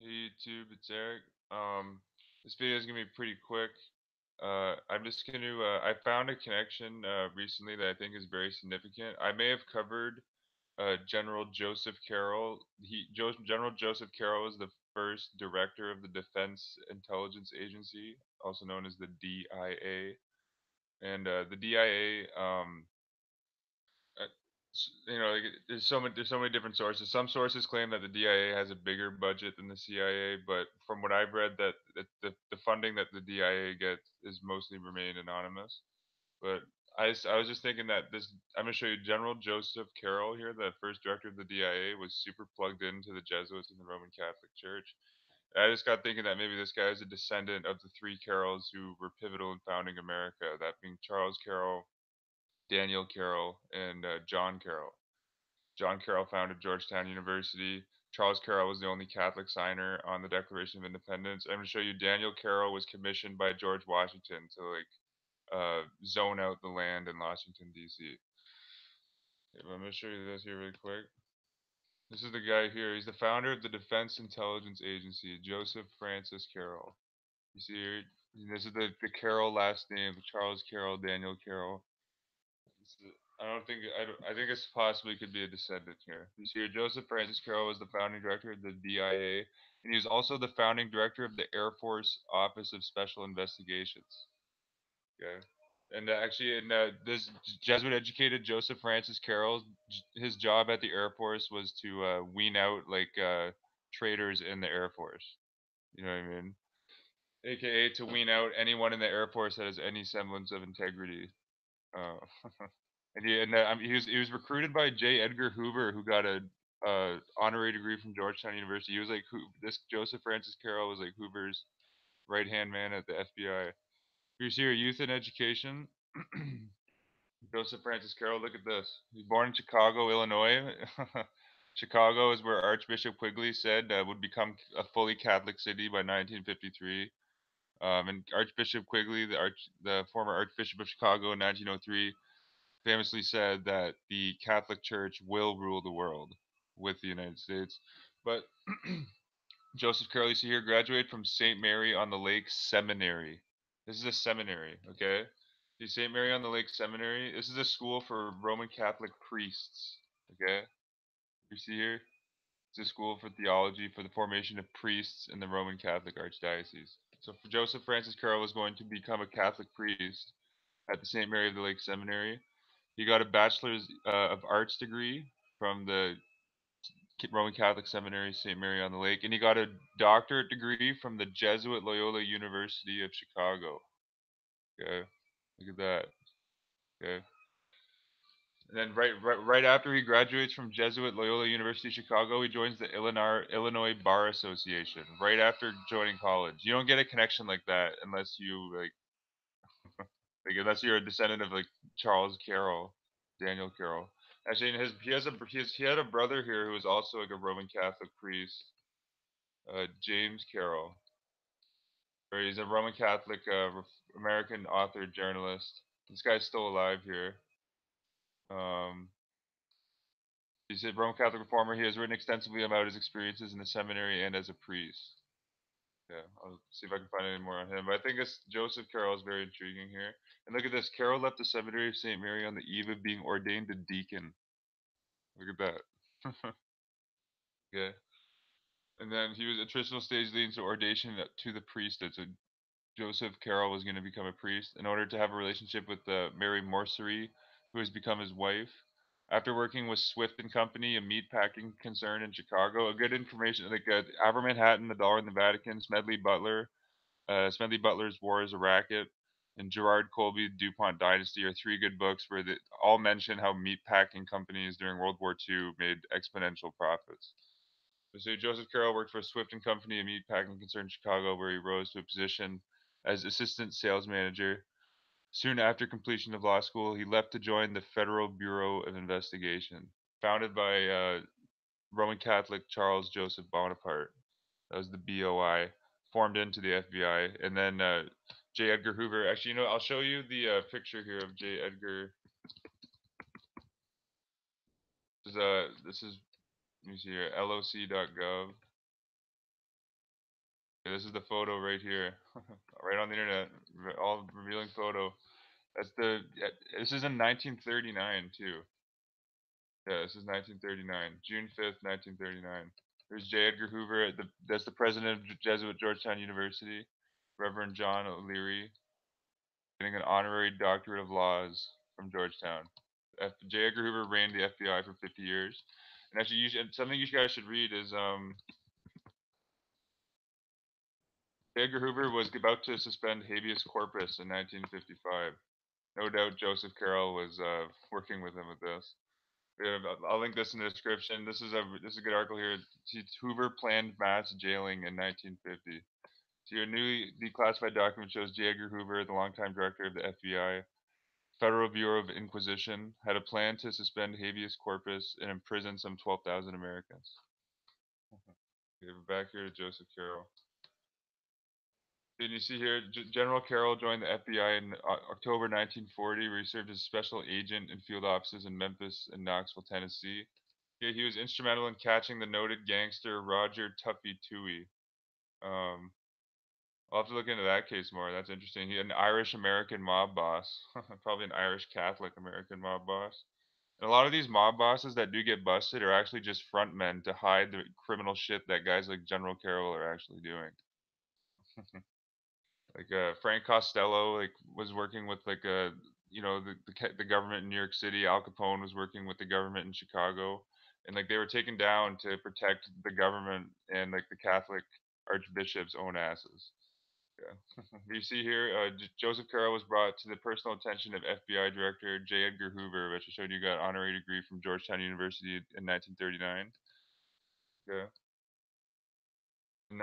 Hey YouTube, it's Eric. This video is gonna be pretty quick. I'm just gonna. I found a connection recently that I think is very significant. I may have covered General Joseph Carroll. General Joseph Carroll is the first director of the Defense Intelligence Agency, also known as the DIA. And the DIA, like there's so many different sources. Some sources claim that the DIA has a bigger budget than the CIA, but from what I've read, that the funding that the DIA gets is mostly remained anonymous. But I was just thinking that this I'm gonna show you General Joseph Carroll here, the first director of the DIA, was super plugged into the Jesuits in the Roman Catholic Church. I just got thinking that maybe this guy is a descendant of the three Carrolls who were pivotal in founding America, that being Charles Carroll, Daniel Carroll, and John Carroll. John Carroll founded Georgetown University. Charles Carroll was the only Catholic signer on the Declaration of Independence. I'm going to show you Daniel Carroll was commissioned by George Washington to zone out the land in Washington D.C. I'm going to show you this here really quick. This is the guy here. He's the founder of the Defense Intelligence Agency, Joseph Francis Carroll. You see here, this is the Carroll last name, Charles Carroll, Daniel Carroll. I think this possibly could be a descendant here. You see here, Joseph Francis Carroll was the founding director of the DIA, and he was also the founding director of the Air Force Office of Special Investigations. Okay. And actually, in this Jesuit-educated Joseph Francis Carroll, his job at the Air Force was to wean out traitors in the Air Force. You know what I mean? AKA to wean out anyone in the Air Force that has any semblance of integrity. Uh, he was recruited by J. Edgar Hoover, who got a honorary degree from Georgetown University. He was like this Joseph Francis Carroll was like Hoover's right hand man at the FBI. Here's here youth and education. Joseph Francis Carroll. Look at this. He was born in Chicago, Illinois. Chicago is where Archbishop Quigley said would become a fully Catholic city by 1953. And Archbishop Quigley, the former Archbishop of Chicago in 1903, famously said that the Catholic Church will rule the world with the United States. But Joseph Carroll, you see here, graduated from St. Mary on the Lake Seminary. This is a seminary, okay? The St. Mary on the Lake Seminary. This is a school for Roman Catholic priests, okay? You see here, it's a school for theology for the formation of priests in the Roman Catholic Archdiocese. So for Joseph Francis Carroll was going to become a Catholic priest at the St. Mary of the Lake Seminary. He got a bachelor's of arts degree from the Roman Catholic Seminary, St. Mary on the Lake, and he got a doctorate degree from the Jesuit Loyola University of Chicago. Okay, look at that. Okay, and then right after he graduates from Jesuit Loyola University Chicago, he joins the Illinois Bar Association. Right after joining college, you don't get a connection like that unless you unless you're a descendant of like Charles Carroll, Daniel Carroll. Actually, he had a brother here who was also like a Roman Catholic priest, James Carroll. Or he's a Roman Catholic American author journalist. This guy's still alive here. Um, he's a Roman Catholic reformer. He has written extensively about his experiences in the seminary and as a priest. Yeah, I'll see if I can find any more on him. But I think this Joseph Carroll is very intriguing here. And look at this. Carroll left the seminary of St. Mary on the eve of being ordained a deacon. Look at that. Yeah. And then he was a traditional stage leading to ordination to the priesthood. So Joseph Carroll was going to become a priest in order to have a relationship with Mary Morsery, who has become his wife. After working with Swift and Company, a meatpacking concern in Chicago, a good information like Aver Manhattan, The Dollar in the Vatican, Smedley Butler's War is a Racket, and Gerard Colby DuPont Dynasty are three good books where they all mention how meatpacking companies during World War II made exponential profits. So Joseph Carroll worked for Swift and Company, a meatpacking concern in Chicago, where he rose to a position as assistant sales manager. Soon after completion of law school, he left to join the Federal Bureau of Investigation, founded by Roman Catholic Charles Joseph Bonaparte. That was the BOI, formed into the FBI, and then J. Edgar Hoover. Actually, I'll show you the picture here of J. Edgar. This is let me see here, loc.gov. Yeah, this is the photo right here, right on the internet, all revealing photo. That's the. Yeah, this is in 1939 too. Yeah, this is 1939, June 5th, 1939. There's J. Edgar Hoover. That's the president of Jesuit Georgetown University, Reverend John O'Leary, getting an honorary doctorate of laws from Georgetown. J. Edgar Hoover ran the FBI for 50 years. And actually, something you guys should read is J. Edgar Hoover was about to suspend habeas corpus in 1955. No doubt Joseph Carroll was working with him with this. Yeah, I'll link this in the description. This is a good article here. Hoover planned mass jailing in 1950. So your newly declassified document shows J. Edgar Hoover, the longtime director of the FBI, Federal Bureau of Inquisition, had a plan to suspend habeas corpus and imprison some 12,000 Americans. Okay, we're back here to Joseph Carroll. And you see here, General Carroll joined the FBI in October 1940, where he served as special agent in field offices in Memphis and Knoxville, Tennessee. Yeah, he was instrumental in catching the noted gangster Roger Tuffy Toohey. Um, I'll have to look into that case more. That's interesting. He had an Irish American mob boss, probably an Irish Catholic American mob boss. And a lot of these mob bosses that do get busted are actually just front men to hide the criminal shit that guys like General Carroll are actually doing. Like Frank Costello, like was working with like the government in New York City. Al Capone was working with the government in Chicago, and like they were taken down to protect the government and like the Catholic archbishop's own asses. Yeah. You see here, Joseph Carroll was brought to the personal attention of FBI Director J. Edgar Hoover, which I showed you got honorary degree from Georgetown University in 1939. Yeah. In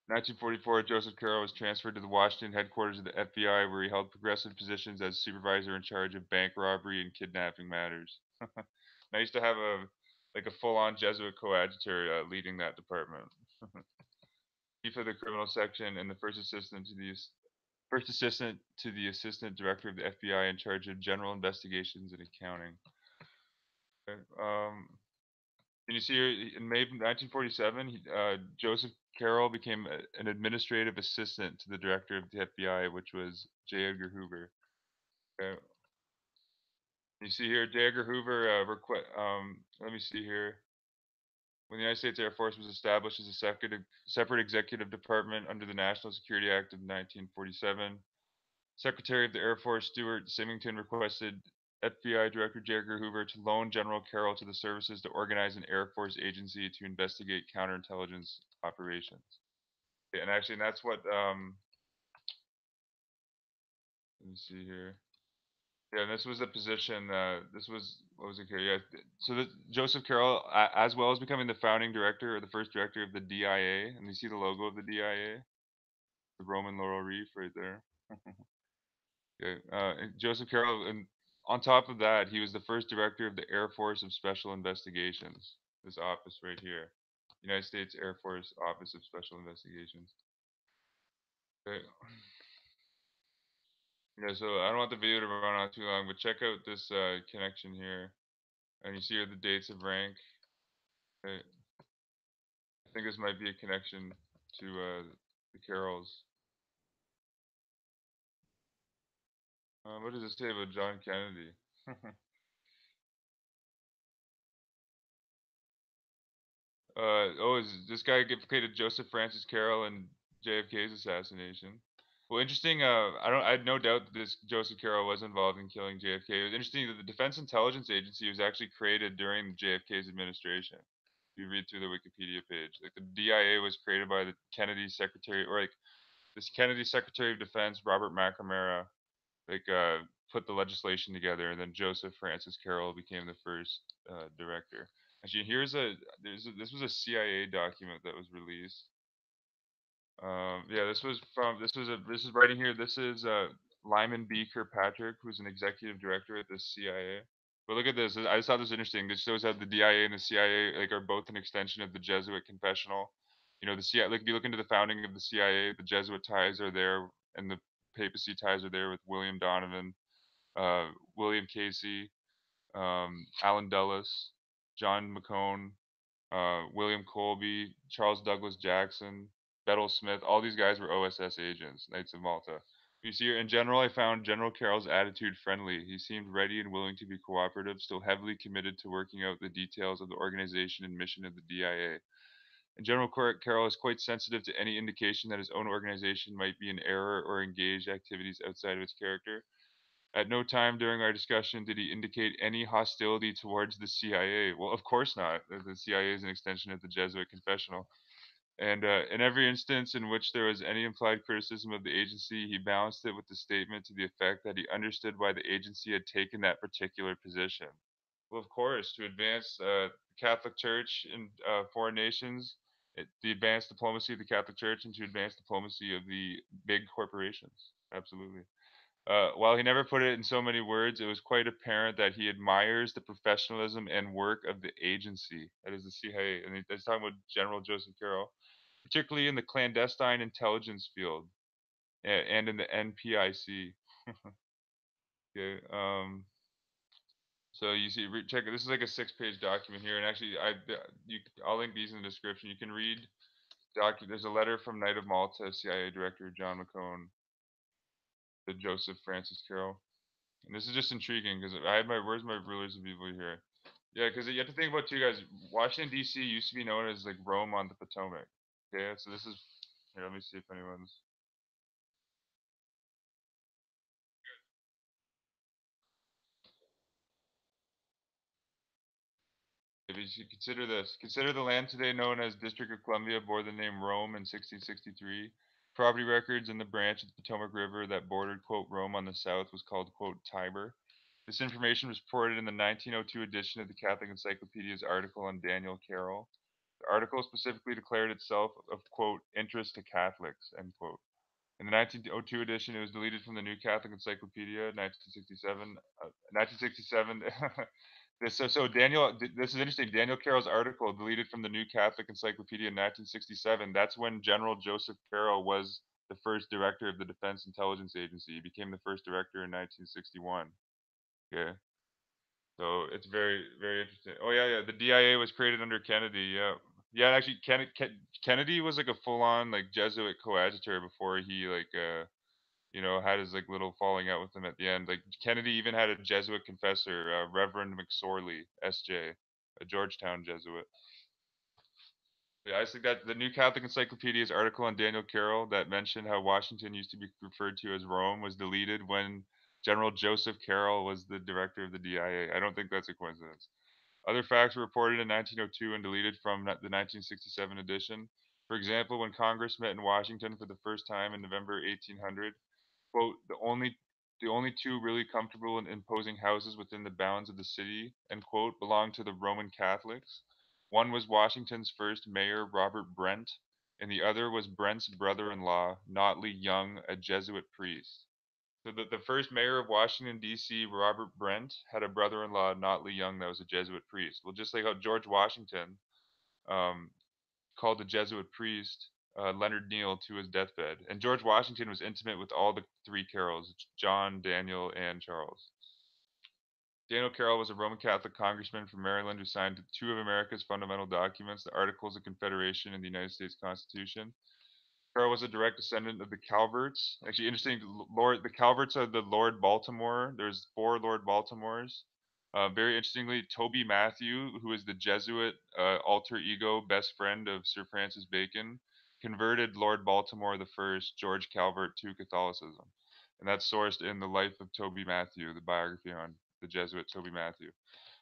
1944, Joseph Carroll was transferred to the Washington headquarters of the FBI, where he held progressive positions as supervisor in charge of bank robbery and kidnapping matters. Nice to have a full-on Jesuit coadjutor leading that department. Chief of the criminal section and the first assistant to the assistant director of the FBI in charge of general investigations and accounting. Okay, and you see here in May 1947, Joseph Carroll became an administrative assistant to the director of the FBI, which was J. Edgar Hoover. Okay. You see here, J. Edgar Hoover. Let me see here. When the United States Air Force was established as a separate executive department under the National Security Act of 1947, Secretary of the Air Force Stuart Symington requested FBI Director J. Edgar Hoover to loan General Carroll to the services to organize an Air Force agency to investigate counterintelligence operations. Yeah, and actually, and that's what. Let me see here. Yeah, and this was the position. This was what was it here? Yeah. So Joseph Carroll, as well as becoming the founding director or the first director of the DIA, and you see the logo of the DIA, the Roman laurel wreath right there. Okay. And Joseph Carroll, and on top of that, he was the first director of the Air Force of Special Investigations. This office right here, United States Air Force Office of Special Investigations. Okay. Yeah, so I don't want the video to run on too long, but check out this connection here, and you see here the dates of rank. Okay. I think this might be a connection to the Carrolls. What does it say about John Kennedy? Is this guy implicated Joseph Francis Carroll in JFK's assassination? Well, interesting. I had no doubt that this Joseph Carroll was involved in killing JFK. It was interesting that the Defense Intelligence Agency was actually created during JFK's administration. If you read through the Wikipedia page, like the DIA was created by the Kennedy Secretary, or like this Kennedy Secretary of Defense, Robert McNamara, like put the legislation together, and then Joseph Francis Carroll became the first director. Actually, this was a CIA document that was released. Yeah, this is writing here. This is Lyman B. Kirkpatrick, who's an executive director at the CIA. But look at this. I just thought this was interesting. This shows how the DIA and the CIA like are both an extension of the Jesuit confessional. You know, the CIA. Like if you look into the founding of the CIA, the Jesuit ties are there, and the papacy ties are there with William Donovan, William Casey, Allen Dulles, John McCone, William Colby, Charles Douglas Jackson. Bettel Smith. All these guys were OSS agents, Knights of Malta. You see here, in general, I found General Carroll's attitude friendly. He seemed ready and willing to be cooperative, still heavily committed to working out the details of the organization and mission of the DIA. And General Carroll is quite sensitive to any indication that his own organization might be in error or engage activities outside of its character. At no time during our discussion did he indicate any hostility towards the CIA. Well, of course not. The CIA is an extension of the Jesuit confessional. And in every instance in which there was any implied criticism of the agency, he balanced it with the statement to the effect that he understood why the agency had taken that particular position. Well, of course, to advance the Catholic Church in foreign nations, the advanced diplomacy of the Catholic Church, and to advance diplomacy of the big corporations. Absolutely. While he never put it in so many words, it was quite apparent that he admires the professionalism and work of the agency, that is the CIA. And he's talking about General Joseph Carroll, particularly in the clandestine intelligence field and in the NPIC. Okay. So you see, check it. This is like a 6-page document here, and actually, I'll link these in the description. You can read. There's a letter from Knight of Malta CIA Director John McCone to Joseph Francis Carroll. And this is just intriguing because I had my where's my rulers of evil here. Yeah, because you have to think about two guys. Washington D.C. used to be known as like Rome on the Potomac. Okay, so this is here. Let me see if anyone's. If you should consider this, consider the land today known as District of Columbia bore the name Rome in 1663. Property records in the branch of the Potomac River that bordered quote Rome on the south was called quote Tiber. This information was reported in the 1902 edition of the Catholic Encyclopedia's article on Daniel Carroll. The article specifically declared itself of quote interest to Catholics end quote. In the 1902 edition, it was deleted from the New Catholic Encyclopedia, 1967. 1967. So Daniel, this is interesting. Daniel Carroll's article deleted from the New Catholic Encyclopedia in 1967. That's when General Joseph Carroll was the first director of the Defense Intelligence Agency. He became the first director in 1961. Okay. So it's very, very interesting. Oh yeah, yeah. The DIA was created under Kennedy. Yeah, yeah. Actually, Kennedy was like a full-on like Jesuit coadjutor before he like had his like little falling out with him at the end. Like Kennedy even had a Jesuit confessor, Reverend McSorley, S.J., a Georgetown Jesuit. Yeah, I think that the New Catholic Encyclopedia's article on Daniel Carroll that mentioned how Washington used to be referred to as Rome was deleted when General Joseph Carroll was the director of the DIA. I don't think that's a coincidence. Other facts were reported in 1902 and deleted from the 1967 edition. For example, when Congress met in Washington for the first time in November 1800, quote, the only two really comfortable and imposing houses within the bounds of the city, end quote, belonged to the Roman Catholics. One was Washington's first mayor, Robert Brent, and the other was Brent's brother-in-law, Notley Young, a Jesuit priest. So the first mayor of Washington, D.C., Robert Brent, had a brother-in-law, Notley Young, that was a Jesuit priest. Well, just like how George Washington um, called the Jesuit priest Leonard Neal to his deathbed. And George Washington was intimate with all the three Carrolls, John, Daniel, and Charles. Daniel Carroll was a Roman Catholic congressman from Maryland who signed two of America's fundamental documents, the Articles of Confederation and the United States Constitution. Carroll was a direct descendant of the Calverts. Actually, interesting. The Calverts are the Lord Baltimore. There's four Lord Baltimores. Very interestingly, Toby Matthew, who is the Jesuit alter ego best friend of Sir Francis Bacon, converted Lord Baltimore the First, George Calvert, to Catholicism, and that's sourced in the Life of Toby Matthew, the biography on the Jesuit Toby Matthew.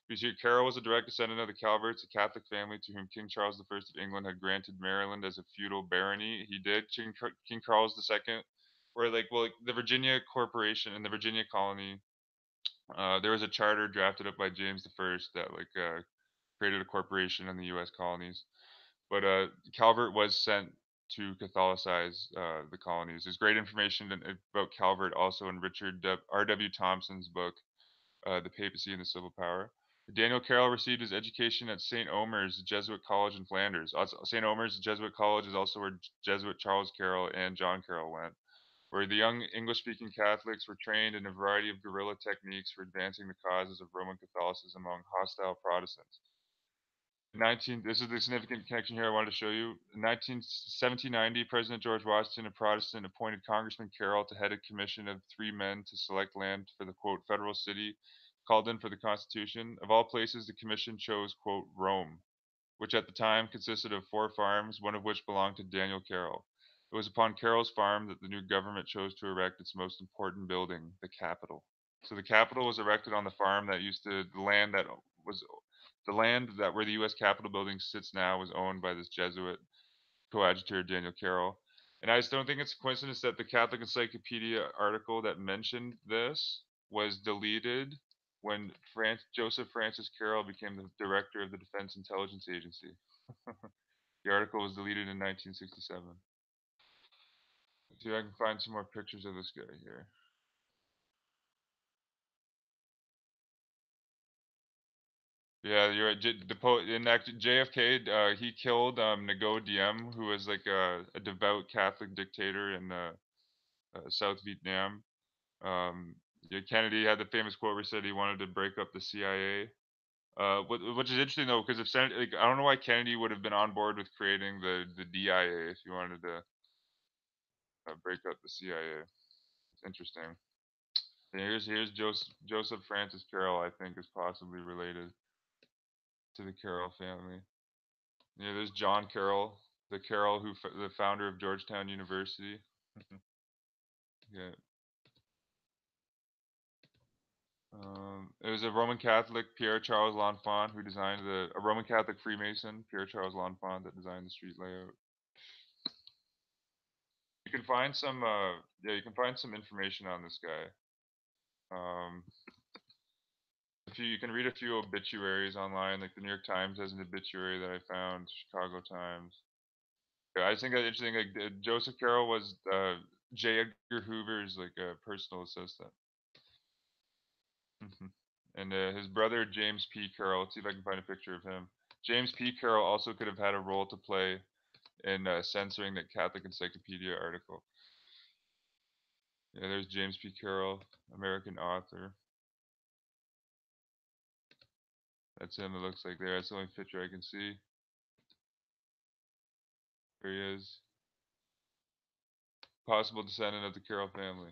Monsieur Carroll was a direct descendant of the Calverts, a Catholic family to whom King Charles I of England had granted Maryland as a feudal barony. He did. King Charles II, where like the Virginia Corporation and the Virginia colony, there was a charter drafted up by James I that created a corporation in the U.S. colonies. But Calvert was sent to Catholicize the colonies. There's great information about Calvert also in Richard R.W. Thompson's book The Papacy and the Civil Power. Daniel Carroll received his education at St. Omer's Jesuit College in Flanders. St. Omer's Jesuit College is also where Jesuit Charles Carroll and John Carroll went, where the young English-speaking Catholics were trained in a variety of guerrilla techniques for advancing the causes of Roman Catholicism among hostile Protestants. This is the significant connection here I wanted to show you. In 1790, President George Washington, a Protestant, appointed Congressman Carroll to head a commission of 3 men to select land for the quote federal city called in for the Constitution. Of all places, the commission chose quote Rome, which at the time consisted of 4 farms, one of which belonged to Daniel Carroll. It was upon Carroll's farm that the new government chose to erect its most important building, the Capitol. So the Capitol was erected on the farm that used to the land that was the land that where the U.S. Capitol building sits now was owned by this Jesuit coadjutor Daniel Carroll. And I just don't think it's a coincidence that the Catholic Encyclopedia article that mentioned this was deleted when Joseph Francis Carroll became the director of the Defense Intelligence Agency. The article was deleted in 1967. Let's see if I can find some more pictures of this guy here. Yeah, you're right. JFK, he killed Ngo Diem, who was like a devout Catholic dictator in South Vietnam. Yeah, Kennedy had the famous quote where he said he wanted to break up the CIA. Which is interesting though, because if like, I don't know why Kennedy would have been on board with creating the DIA if he wanted to break up the CIA. It's interesting. And here's Joseph Francis Carroll. I think is possibly related to the Carroll family. Yeah, there's John Carroll, the Carroll the founder of Georgetown University. Yeah. It was a Roman Catholic, Pierre Charles L'Enfant, who designed a Roman Catholic Freemason, Pierre Charles L'Enfant, that designed the street layout. You can find some, yeah, you can find some information on this guy. Um, you can read a few obituaries online, like the New York Times has an obituary that I found, Chicago Times. Yeah, I just think that's interesting. Like Joseph Carroll was J. Edgar Hoover's like personal assistant. And his brother James P. Carroll. Let's see if I can find a picture of him. James P. Carroll also could have had a role to play in censoring that Catholic Encyclopedia article. Yeah, there's James P. Carroll, American author. That's him. It looks like there. That's the only picture I can see. There he is. Possible descendant of the Carroll family.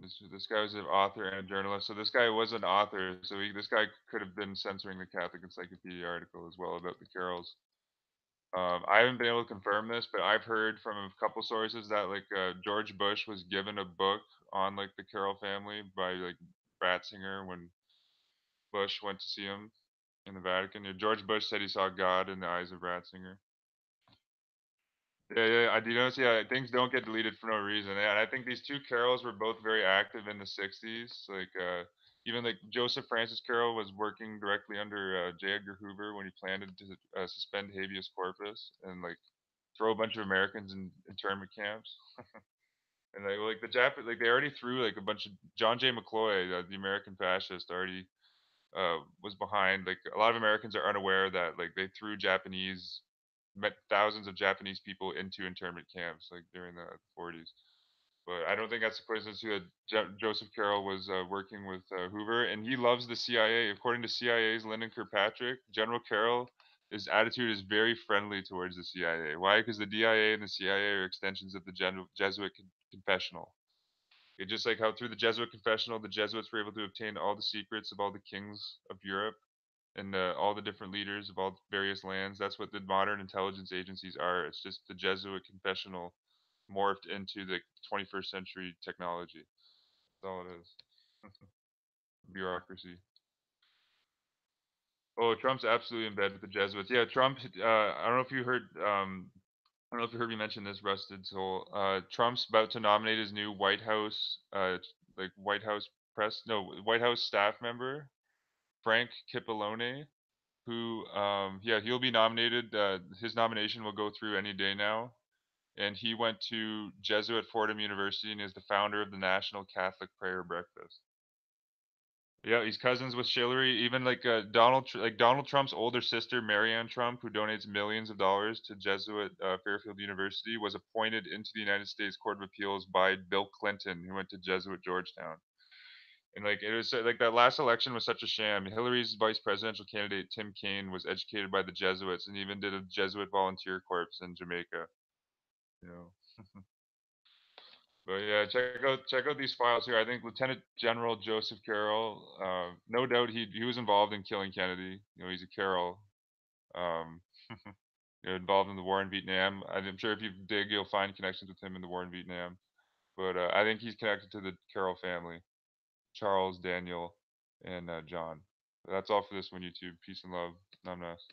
This guy was an author and a journalist. So this guy was an author. So this guy could have been censoring the Catholic Encyclopedia article as well about the Carrolls. I haven't been able to confirm this, but I've heard from a couple sources that like George Bush was given a book on like the Carroll family by like Ratzinger when Bush went to see him in the Vatican. Yeah, George Bush said he saw God in the eyes of Ratzinger. Yeah, yeah, I do notice. Yeah, things don't get deleted for no reason. Yeah, and I think these two Carrolls were both very active in the '60s. Like, even like Joseph Francis Carroll was working directly under J. Edgar Hoover when he planned to suspend habeas corpus and like throw a bunch of Americans in internment camps. And like the like they already threw like a bunch of John J. McCloy, the American fascist, already was behind. Like a lot of Americans are unaware that like they threw met thousands of Japanese people into internment camps like during the 40s. But I don't think that's a coincidence too that Joseph Carroll was working with Hoover, and he loves the CIA. According to CIA's Lyndon Kirkpatrick, General Carroll, his attitude is very friendly towards the CIA. Why? Because the DIA and the CIA are extensions of the Jesuit confessional. It just like how through the Jesuit confessional, the Jesuits were able to obtain all the secrets of all the kings of Europe and all the different leaders of all various lands. That's what the modern intelligence agencies are. It's just the Jesuit confessional morphed into the 21st century technology. That's all it is. Bureaucracy. Oh, Trump's absolutely in bed with the Jesuits. Yeah, Trump. I don't know if you heard. I don't know if you heard me mention this, Rusted Soul. Trump's about to nominate his new White House, like White House White House staff member, Frank Cipollone, who, yeah, he'll be nominated. His nomination will go through any day now. And he went to Jesuit Fordham University and is the founder of the National Catholic Prayer Breakfast. Yeah, he's cousins with Hillary. Even like Donald Trump's older sister, Marianne Trump, who donates millions of dollars to Jesuit Fairfield University, was appointed into the United States Court of Appeals by Bill Clinton, who went to Jesuit Georgetown. And like it was like that last election was such a sham. Hillary's vice presidential candidate Tim Kaine was educated by the Jesuits and even did a Jesuit volunteer corps in Jamaica. You know. But yeah, check out these files here. I think Lieutenant General Joseph Carroll, no doubt he was involved in killing Kennedy. You know, he's a Carroll. Um, you know, involved in the war in Vietnam. I'm sure if you dig, you'll find connections with him in the war in Vietnam. But I think he's connected to the Carroll family, Charles, Daniel, and John. But that's all for this one, YouTube. Peace and love. Namnas.